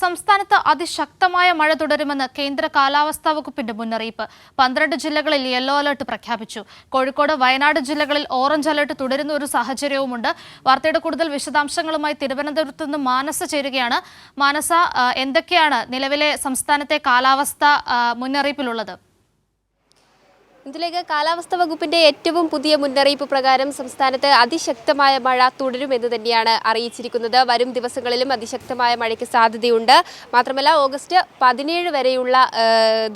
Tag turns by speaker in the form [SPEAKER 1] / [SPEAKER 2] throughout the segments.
[SPEAKER 1] സംസ്ഥാനത്ത് അതിശക്തമായ മഴ തുടരുമെന്ന് കേന്ദ്ര കാലാവസ്ഥാ വകുപ്പിന്റെ മുന്നറിയിപ്പ്. 12 ജില്ലകളിൽ യെല്ലോ അലർട്ട് പ്രഖ്യാപിച്ചു. കോഴിക്കോട്, വയനാട് ജില്ലകളിൽ ഓറഞ്ച് അലർട്ട് തുടരുന്ന ഒരു സാഹചര്യവുമുണ്ട്. വാർത്തയുടെ കൂടുതൽ വിശദാംശങ്ങളുമായി തിരുവനന്തപുരത്ത് നിന്ന് മാനസ ചേരുകയാണ്. മാനസ, എന്തൊക്കെയാണ് നിലവിലെ സംസ്ഥാനത്തെ കാലാവസ്ഥ മുന്നറിയിപ്പിലുള്ളത്?
[SPEAKER 2] ഇതിലേക്ക് കാലാവസ്ഥാ വകുപ്പിന്റെ ഏറ്റവും പുതിയ മുന്നറിയിപ്പ് പ്രകാരം സംസ്ഥാനത്ത് അതിശക്തമായ മഴ തുടരുമെന്ന് തന്നെയാണ് അറിയിച്ചിരിക്കുന്നത്. വരും ദിവസങ്ങളിലും അതിശക്തമായ മഴയ്ക്ക് സാധ്യതയുണ്ട്. മാത്രമല്ല, ഓഗസ്റ്റ് 17 വരെയുള്ള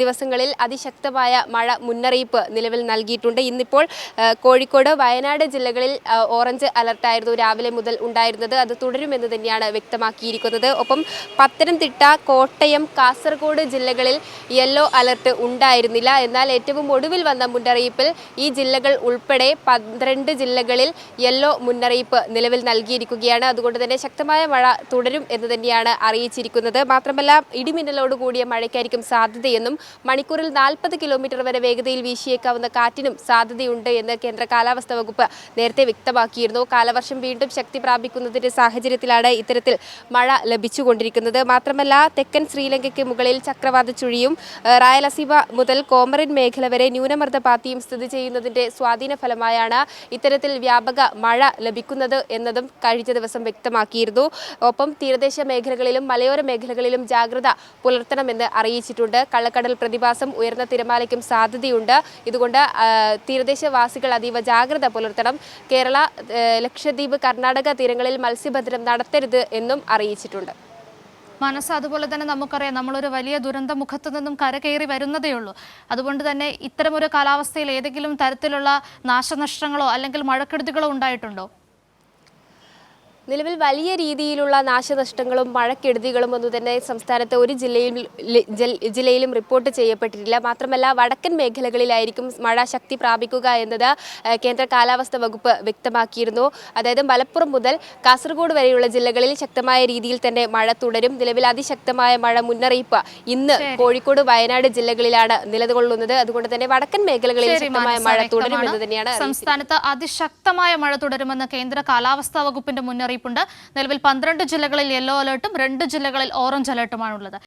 [SPEAKER 2] ദിവസങ്ങളിൽ അതിശക്തമായ മഴ മുന്നറിയിപ്പ് നിലവിൽ നൽകിയിട്ടുണ്ട്. ഇന്നിപ്പോൾ കോഴിക്കോട്, വയനാട് ജില്ലകളിൽ ഓറഞ്ച് അലർട്ടായിരുന്നു രാവിലെ മുതൽ ഉണ്ടായിരുന്നത്. അത് തുടരുമെന്ന് തന്നെയാണ് വ്യക്തമാക്കിയിരിക്കുന്നത്. ഒപ്പം പത്തനംതിട്ട, കോട്ടയം, കാസർഗോഡ് ജില്ലകളിൽ യെല്ലോ അലർട്ട് ഉണ്ടായിരുന്നില്ല. എന്നാൽ ഏറ്റവും ഒടുവിൽ വന്ന മുന്നറിയിപ്പിൽ ഈ ജില്ലകൾ ഉൾപ്പെടെ 12 ജില്ലകളിൽ യെല്ലോ മുന്നറിയിപ്പ് നിലവിൽ നൽകിയിരിക്കുകയാണ്. അതുകൊണ്ട് തന്നെ ശക്തമായ മഴ തുടരും എന്ന് തന്നെയാണ് അറിയിച്ചിരിക്കുന്നത്. മാത്രമല്ല, ഇടിമിന്നലോട് കൂടിയ മഴയ്ക്കായിരിക്കും സാധ്യതയെന്നും മണിക്കൂറിൽ 40 കിലോമീറ്റർ വരെ വേഗതയിൽ വീശിയേക്കാവുന്ന കാറ്റിനും സാധ്യതയുണ്ട് എന്ന് കേന്ദ്ര കാലാവസ്ഥാ വകുപ്പ് നേരത്തെ വ്യക്തമാക്കിയിരുന്നു. കാലവർഷം വീണ്ടും ശക്തി പ്രാപിക്കുന്നതിന്റെ സാഹചര്യത്തിലാണ് ഇത്തരത്തിൽ മഴ ലഭിച്ചുകൊണ്ടിരിക്കുന്നത്. മാത്രമല്ല, തെക്കൻ ശ്രീലങ്കയ്ക്ക് മുകളിൽ ചക്രവാത ചുഴിയും റായലസീമ മുതൽ കോമറിൻ മേഖല വരെ ന്യൂനമർദ്ദപാത്തിയും സ്ഥിതി ചെയ്യുന്നതിന്റെ സ്വാധീന ഫലമായാണ് ഇത്തരത്തിൽ വ്യാപക മഴ ലഭിക്കുന്നത് എന്നതും കഴിഞ്ഞ ദിവസം വ്യക്തമാക്കിയിരുന്നു. ഒപ്പം തീരദേശ മേഖലകളിലും മലയോര മേഖലകളിലും ജാഗ്രത പുലർത്തണമെന്ന് അറിയിച്ചിട്ടുണ്ട്. കള്ളക്കടൽ പ്രതിഭാസം, ഉയർന്ന തിരമാലയ്ക്കും സാധ്യതയുണ്ട്. ഇതുകൊണ്ട് തീരദേശവാസികൾ അതീവ ജാഗ്രത പുലർത്തണം. കേരള, ലക്ഷദ്വീപ്, കർണാടക തീരങ്ങളിൽ മത്സ്യബന്ധനം നടത്തരുത് എന്നും അറിയിച്ചിട്ടുണ്ട്.
[SPEAKER 1] മനസ്സ്, അതുപോലെ തന്നെ നമുക്കറിയാം, നമ്മളൊരു വലിയ ദുരന്ത മുഖത്തു നിന്നും കരകയറി വരുന്നതേ ഉള്ളൂ. അതുകൊണ്ട് തന്നെ ഇത്തരമൊരു കാലാവസ്ഥയിൽ ഏതെങ്കിലും തരത്തിലുള്ള നാശനഷ്ടങ്ങളോ അല്ലെങ്കിൽ മഴക്കെടുതികളോ ഉണ്ടായിട്ടുണ്ടോ?
[SPEAKER 2] നിലവിൽ വലിയ രീതിയിലുള്ള നാശനഷ്ടങ്ങളും മഴക്കെടുതികളും ഒന്നും തന്നെ സംസ്ഥാനത്ത് ഒരു ജില്ലയിലും റിപ്പോർട്ട് ചെയ്യപ്പെട്ടിട്ടില്ല. മാത്രമല്ല, വടക്കൻ മേഖലകളിലായിരിക്കും മഴ ശക്തി പ്രാപിക്കുക എന്നത് കേന്ദ്ര കാലാവസ്ഥാ വകുപ്പ് വ്യക്തമാക്കിയിരുന്നു. അതായത് മലപ്പുറം മുതൽ കാസർഗോഡ് വരെയുള്ള ജില്ലകളിൽ ശക്തമായ രീതിയിൽ തന്നെ മഴ തുടരും. നിലവിൽ അതിശക്തമായ മഴ മുന്നറിയിപ്പ് ഇന്ന് കോഴിക്കോട്, വയനാട് ജില്ലകളിലാണ് നിലകൊള്ളുന്നത്. അതുകൊണ്ട് തന്നെ വടക്കൻ മേഖലകളിൽ ശക്തമായ മഴ തുടരുമെന്ന് തന്നെയാണ്.
[SPEAKER 1] സംസ്ഥാനത്ത് അതിശക്തമായ മഴ തുടരുമെന്ന് കേന്ദ്ര കാലാവസ്ഥാ വകുപ്പിന്റെ മുന്നറിയിപ്പ്. നിലവിൽ 12 ജില്ലകളിൽ യെല്ലോ അലർട്ടും 2 ജില്ലകളിൽ ഓറഞ്ച് അലർട്ടുമാണുള്ളത്.